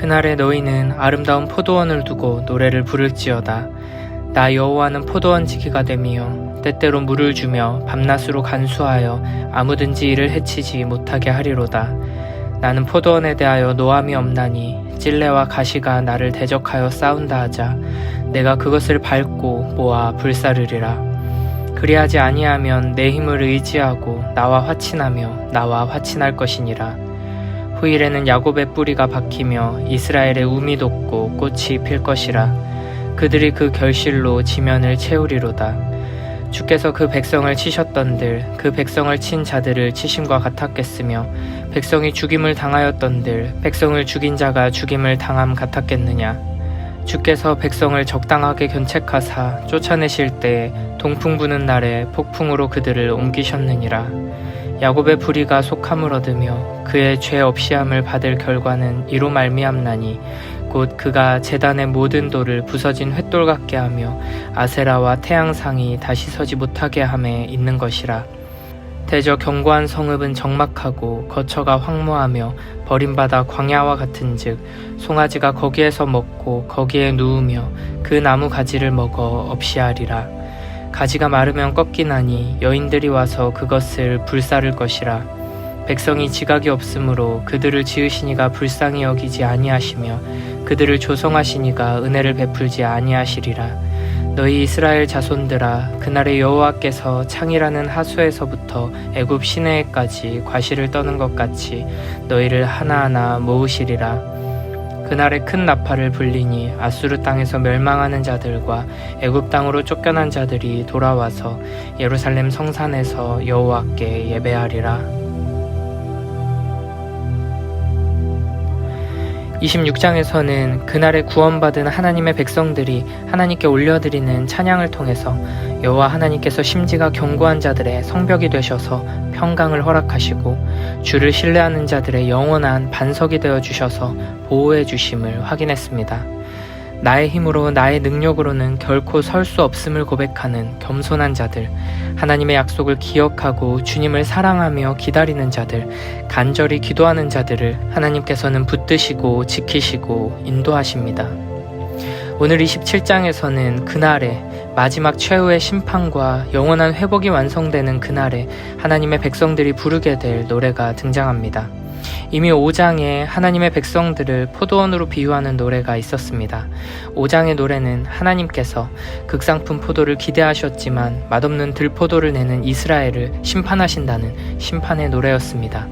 그날에 너희는 아름다운 포도원을 두고 노래를 부를지어다. 나 여호와는 포도원 지기가 되며 때때로 물을 주며 밤낮으로 간수하여 아무든지 이를 해치지 못하게 하리로다. 나는 포도원에 대하여 노함이 없나니 찔레와 가시가 나를 대적하여 싸운다 하자 내가 그것을 밟고 모아 불사르리라. 그리하지 아니하면 내 힘을 의지하고 나와 화친하며 나와 화친할 것이니라. 후일에는 야곱의 뿌리가 박히며 이스라엘의 우미 돋고 꽃이 필 것이라. 그들이 그 결실로 지면을 채우리로다. 주께서 그 백성을 치셨던들 그 백성을 친 자들을 치심과 같았겠으며 백성이 죽임을 당하였던들 백성을 죽인 자가 죽임을 당함 같았겠느냐. 주께서 백성을 적당하게 견책하사 쫓아내실 때에 동풍 부는 날에 폭풍으로 그들을 옮기셨느니라. 야곱의 불의가 속함을 얻으며 그의 죄 없이함을 받을 결과는 이로 말미암나니 곧 그가 제단의 모든 돌을 부서진 횃돌 같게 하며 아세라와 태양상이 다시 서지 못하게 함에 있는 것이라. 대저 견고한 성읍은 적막하고 거처가 황무하며 버림받아 광야와 같은즉 송아지가 거기에서 먹고 거기에 누우며 그 나무 가지를 먹어 없이하리라. 가지가 마르면 꺾이나니 여인들이 와서 그것을 불사를 것이라. 백성이 지각이 없으므로 그들을 지으시니가 불쌍히 여기지 아니하시며 그들을 조성하시니가 은혜를 베풀지 아니하시리라. 너희 이스라엘 자손들아, 그날에 여호와께서 창이라는 하수에서부터 애굽 시내에까지 과실을 떠는 것 같이 너희를 하나하나 모으시리라. 그날에 큰 나팔을 불리니 아수르 땅에서 멸망하는 자들과 애굽 땅으로 쫓겨난 자들이 돌아와서 예루살렘 성산에서 여호와께 예배하리라. 26장에서는 그날에 구원받은 하나님의 백성들이 하나님께 올려드리는 찬양을 통해서 여호와 하나님께서 심지가 견고한 자들의 성벽이 되셔서 평강을 허락하시고 주를 신뢰하는 자들의 영원한 반석이 되어 주셔서 보호해 주심을 확인했습니다. 나의 힘으로 나의 능력으로는 결코 설 수 없음을 고백하는 겸손한 자들, 하나님의 약속을 기억하고 주님을 사랑하며 기다리는 자들, 간절히 기도하는 자들을 하나님께서는 붙드시고 지키시고 인도하십니다. 오늘 27장에서는 그날에 마지막 최후의 심판과 영원한 회복이 완성되는 그날에 하나님의 백성들이 부르게 될 노래가 등장합니다. 이미 5장에 하나님의 백성들을 포도원으로 비유하는 노래가 있었습니다. 5장의 노래는 하나님께서 극상품 포도를 기대하셨지만 맛없는 들포도를 내는 이스라엘을 심판하신다는 심판의 노래였습니다.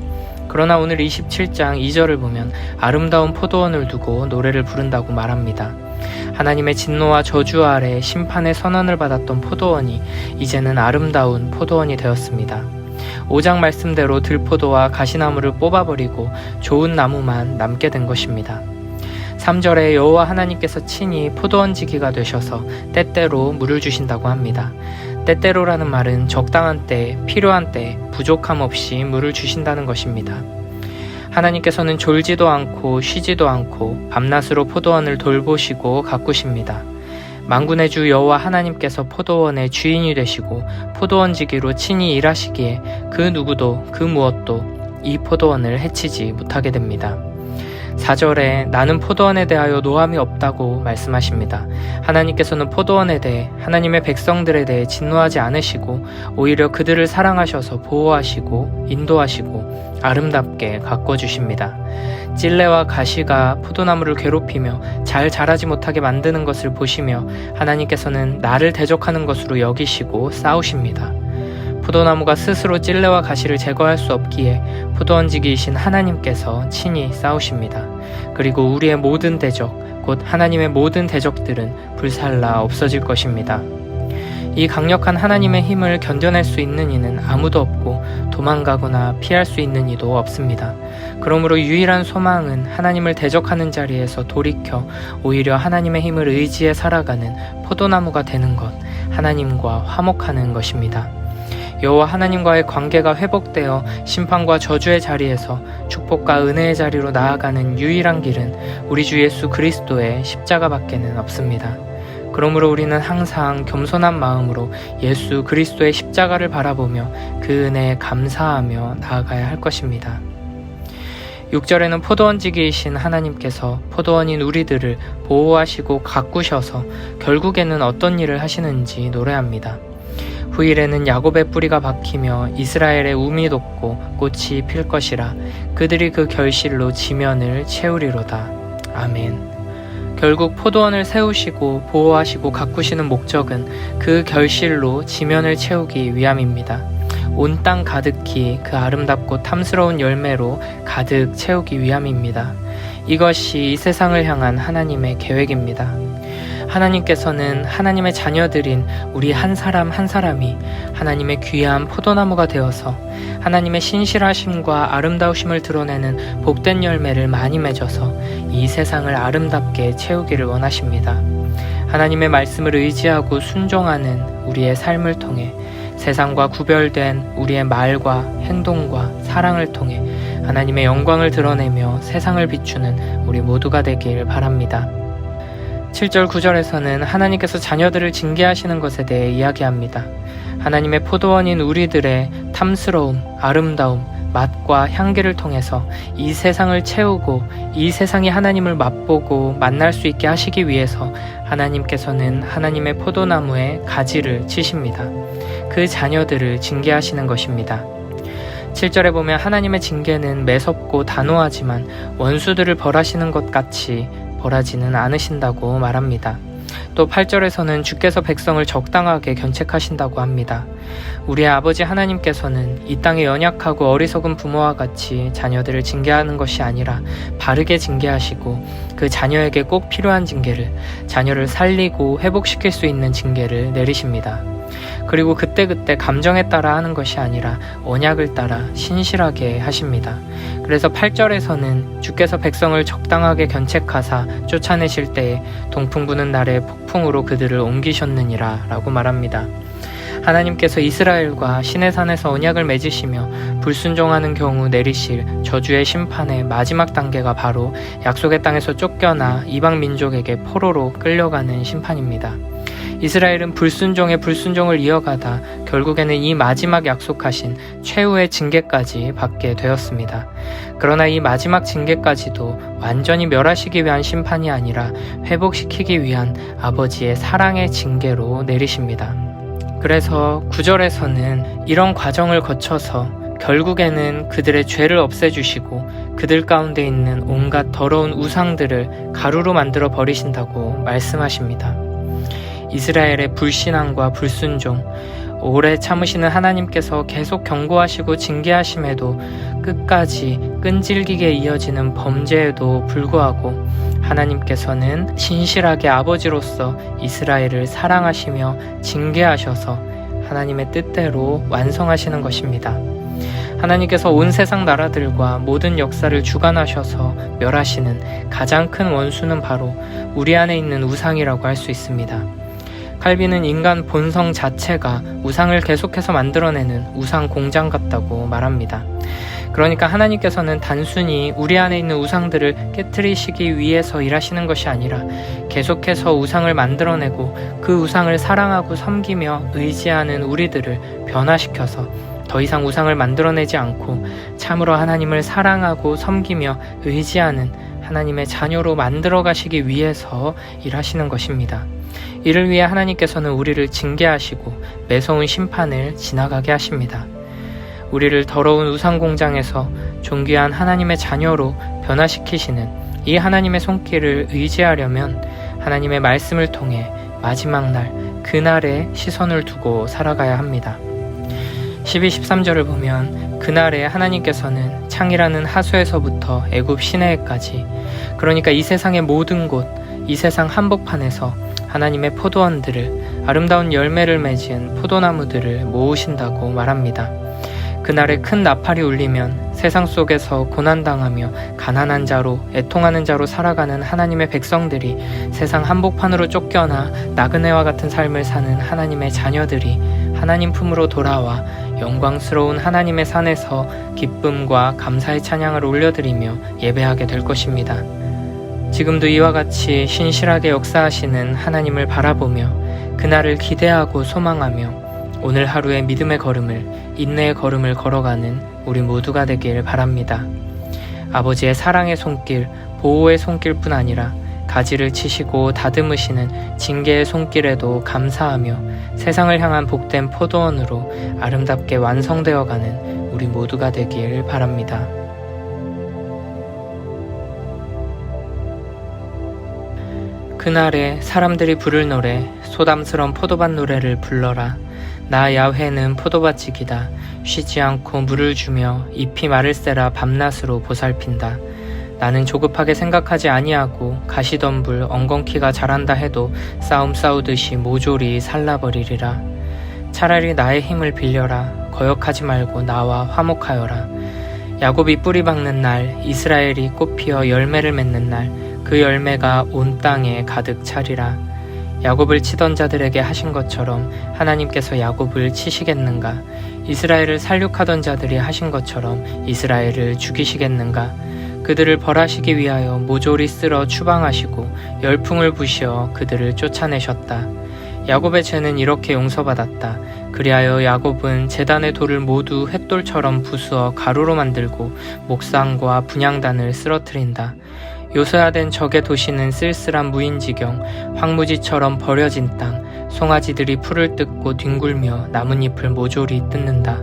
그러나 오늘 27장 2절을 보면 아름다운 포도원을 두고 노래를 부른다고 말합니다. 하나님의 진노와 저주 아래 심판의 선언을 받았던 포도원이 이제는 아름다운 포도원이 되었습니다. 5장 말씀대로 들포도와 가시나무를 뽑아버리고 좋은 나무만 남게 된 것입니다. 3절에 여호와 하나님께서 친히 포도원 지기가 되셔서 때때로 물을 주신다고 합니다. 때때로라는 말은 적당한 때, 필요한 때, 부족함 없이 물을 주신다는 것입니다. 하나님께서는 졸지도 않고 쉬지도 않고 밤낮으로 포도원을 돌보시고 가꾸십니다. 만군의 주 여호와 하나님께서 포도원의 주인이 되시고 포도원지기로 친히 일하시기에 그 누구도 그 무엇도 이 포도원을 해치지 못하게 됩니다. 4절에 나는 포도원에 대하여 노함이 없다고 말씀하십니다. 하나님께서는 포도원에 대해 하나님의 백성들에 대해 진노하지 않으시고 오히려 그들을 사랑하셔서 보호하시고 인도하시고 아름답게 가꿔주십니다. 찔레와 가시가 포도나무를 괴롭히며 잘 자라지 못하게 만드는 것을 보시며 하나님께서는 나를 대적하는 것으로 여기시고 싸우십니다. 포도나무가 스스로 찔레와 가시를 제거할 수 없기에 포도원지기이신 하나님께서 친히 싸우십니다. 그리고 우리의 모든 대적, 곧 하나님의 모든 대적들은 불살라 없어질 것입니다. 이 강력한 하나님의 힘을 견뎌낼 수 있는 이는 아무도 없고 도망가거나 피할 수 있는 이도 없습니다. 그러므로 유일한 소망은 하나님을 대적하는 자리에서 돌이켜 오히려 하나님의 힘을 의지해 살아가는 포도나무가 되는 것, 하나님과 화목하는 것입니다. 여호와 하나님과의 관계가 회복되어 심판과 저주의 자리에서 축복과 은혜의 자리로 나아가는 유일한 길은 우리 주 예수 그리스도의 십자가밖에는 없습니다. 그러므로 우리는 항상 겸손한 마음으로 예수 그리스도의 십자가를 바라보며 그 은혜에 감사하며 나아가야 할 것입니다. 6절에는 포도원지기이신 하나님께서 포도원인 우리들을 보호하시고 가꾸셔서 결국에는 어떤 일을 하시는지 노래합니다. 후일에는 야곱의 뿌리가 박히며 이스라엘의 움이 돋고 꽃이 필 것이라. 그들이 그 결실로 지면을 채우리로다. 아멘. 결국 포도원을 세우시고 보호하시고 가꾸시는 목적은 그 결실로 지면을 채우기 위함입니다. 온 땅 가득히 그 아름답고 탐스러운 열매로 가득 채우기 위함입니다. 이것이 이 세상을 향한 하나님의 계획입니다. 하나님께서는 하나님의 자녀들인 우리 한 사람 한 사람이 하나님의 귀한 포도나무가 되어서 하나님의 신실하심과 아름다우심을 드러내는 복된 열매를 많이 맺어서 이 세상을 아름답게 채우기를 원하십니다. 하나님의 말씀을 의지하고 순종하는 우리의 삶을 통해 세상과 구별된 우리의 말과 행동과 사랑을 통해 하나님의 영광을 드러내며 세상을 비추는 우리 모두가 되길 바랍니다. 7절 9절에서는 하나님께서 자녀들을 징계하시는 것에 대해 이야기합니다. 하나님의 포도원인 우리들의 탐스러움, 아름다움, 맛과 향기를 통해서 이 세상을 채우고 이 세상이 하나님을 맛보고 만날 수 있게 하시기 위해서 하나님께서는 하나님의 포도나무에 가지를 치십니다. 그 자녀들을 징계하시는 것입니다. 7절에 보면 하나님의 징계는 매섭고 단호하지만 원수들을 벌하시는 것 같이 벌하지는 않으신다고 말합니다. 또 8절에서는 주께서 백성을 적당하게 견책하신다고 합니다. 우리의 아버지 하나님께서는 이 땅의 연약하고 어리석은 부모와 같이 자녀들을 징계하는 것이 아니라 바르게 징계하시고 그 자녀에게 꼭 필요한 징계를, 자녀를 살리고 회복시킬 수 있는 징계를 내리십니다. 그리고 그때그때 감정에 따라 하는 것이 아니라 언약을 따라 신실하게 하십니다. 그래서 8절에서는 주께서 백성을 적당하게 견책하사 쫓아내실 때에 동풍 부는 날에 폭풍으로 그들을 옮기셨느니라 라고 말합니다. 하나님께서 이스라엘과 시내산에서 언약을 맺으시며 불순종하는 경우 내리실 저주의 심판의 마지막 단계가 바로 약속의 땅에서 쫓겨나 이방 민족에게 포로로 끌려가는 심판입니다. 이스라엘은 불순종의 불순종을 이어가다 결국에는 이 마지막 약속하신 최후의 징계까지 받게 되었습니다. 그러나 이 마지막 징계까지도 완전히 멸하시기 위한 심판이 아니라 회복시키기 위한 아버지의 사랑의 징계로 내리십니다. 그래서 9절에서는 이런 과정을 거쳐서 결국에는 그들의 죄를 없애주시고 그들 가운데 있는 온갖 더러운 우상들을 가루로 만들어 버리신다고 말씀하십니다. 이스라엘의 불신앙과 불순종, 오래 참으시는 하나님께서 계속 경고하시고 징계하심에도 끝까지 끈질기게 이어지는 범죄에도 불구하고 하나님께서는 신실하게 아버지로서 이스라엘을 사랑하시며 징계하셔서 하나님의 뜻대로 완성하시는 것입니다. 하나님께서 온 세상 나라들과 모든 역사를 주관하셔서 멸하시는 가장 큰 원수는 바로 우리 안에 있는 우상이라고 할 수 있습니다. 칼빈은 인간 본성 자체가 우상을 계속해서 만들어내는 우상 공장 같다고 말합니다. 그러니까 하나님께서는 단순히 우리 안에 있는 우상들을 깨트리시기 위해서 일하시는 것이 아니라 계속해서 우상을 만들어내고 그 우상을 사랑하고 섬기며 의지하는 우리들을 변화시켜서 더 이상 우상을 만들어내지 않고 참으로 하나님을 사랑하고 섬기며 의지하는 하나님의 자녀로 만들어 가시기 위해서 일하시는 것입니다. 이를 위해 하나님께서는 우리를 징계하시고 매서운 심판을 지나가게 하십니다. 우리를 더러운 우상 공장에서 존귀한 하나님의 자녀로 변화시키시는 이 하나님의 손길을 의지하려면 하나님의 말씀을 통해 마지막 날, 그날에 시선을 두고 살아가야 합니다. 12, 13절을 보면 그날에 하나님께서는 창이라는 하수에서부터 애굽 시내에까지, 그러니까 이 세상의 모든 곳, 이 세상 한복판에서 하나님의 포도원들을, 아름다운 열매를 맺은 포도나무들을 모으신다고 말합니다. 그날에 큰 나팔이 울리면 세상 속에서 고난당하며 가난한 자로, 애통하는 자로 살아가는 하나님의 백성들이, 세상 한복판으로 쫓겨나 나그네와 같은 삶을 사는 하나님의 자녀들이 하나님 품으로 돌아와 영광스러운 하나님의 산에서 기쁨과 감사의 찬양을 올려드리며 예배하게 될 것입니다. 지금도 이와 같이 신실하게 역사하시는 하나님을 바라보며 그날을 기대하고 소망하며 오늘 하루의 믿음의 걸음을, 인내의 걸음을 걸어가는 우리 모두가 되길 바랍니다. 아버지의 사랑의 손길, 보호의 손길뿐 아니라 가지를 치시고 다듬으시는 징계의 손길에도 감사하며 세상을 향한 복된 포도원으로 아름답게 완성되어가는 우리 모두가 되길 바랍니다. 그날에 사람들이 부를 노래, 소담스러운 포도밭 노래를 불러라. 나 야훼는 포도밭이기다. 쉬지 않고 물을 주며 잎이 마를새라 밤낮으로 보살핀다. 나는 조급하게 생각하지 아니하고 가시덤불 엉겅퀴가 자란다 해도 싸움 싸우듯이 모조리 살라버리리라. 차라리 나의 힘을 빌려라. 거역하지 말고 나와 화목하여라. 야곱이 뿌리 박는 날, 이스라엘이 꽃피어 열매를 맺는 날, 그 열매가 온 땅에 가득 차리라. 야곱을 치던 자들에게 하신 것처럼 하나님께서 야곱을 치시겠는가? 이스라엘을 살육하던 자들이 하신 것처럼 이스라엘을 죽이시겠는가? 그들을 벌하시기 위하여 모조리 쓸어 추방하시고 열풍을 부시어 그들을 쫓아내셨다. 야곱의 죄는 이렇게 용서받았다. 그리하여 야곱은 제단의 돌을 모두 횃돌처럼 부수어 가루로 만들고 목상과 분향단을 쓰러뜨린다. 요소화된 적의 도시는 쓸쓸한 무인지경, 황무지처럼 버려진 땅, 송아지들이 풀을 뜯고 뒹굴며 나뭇잎을 모조리 뜯는다.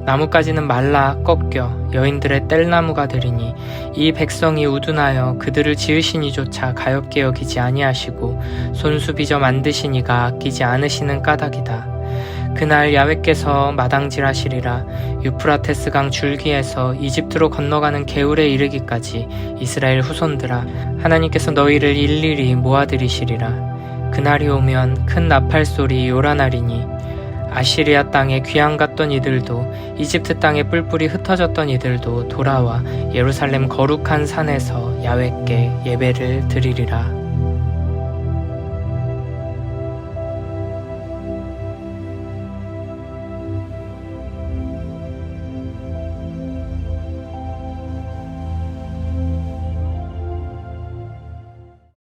나뭇가지는 말라 꺾여 여인들의 뗄나무가 되리니 이 백성이 우둔하여 그들을 지으시니조차 가엾게 여기지 아니하시고 손수 빚어 만드시니가 아끼지 않으시는 까닭이다. 그날 야훼께서 마당질하시리라. 유프라테스강 줄기에서 이집트로 건너가는 게울에 이르기까지 이스라엘 후손들아, 하나님께서 너희를 일일이 모아들이시리라. 그날이 오면 큰 나팔소리 요란하리니 아시리아 땅에 귀양 갔던 이들도 이집트 땅에 뿔뿔이 흩어졌던 이들도 돌아와 예루살렘 거룩한 산에서 야훼께 예배를 드리리라.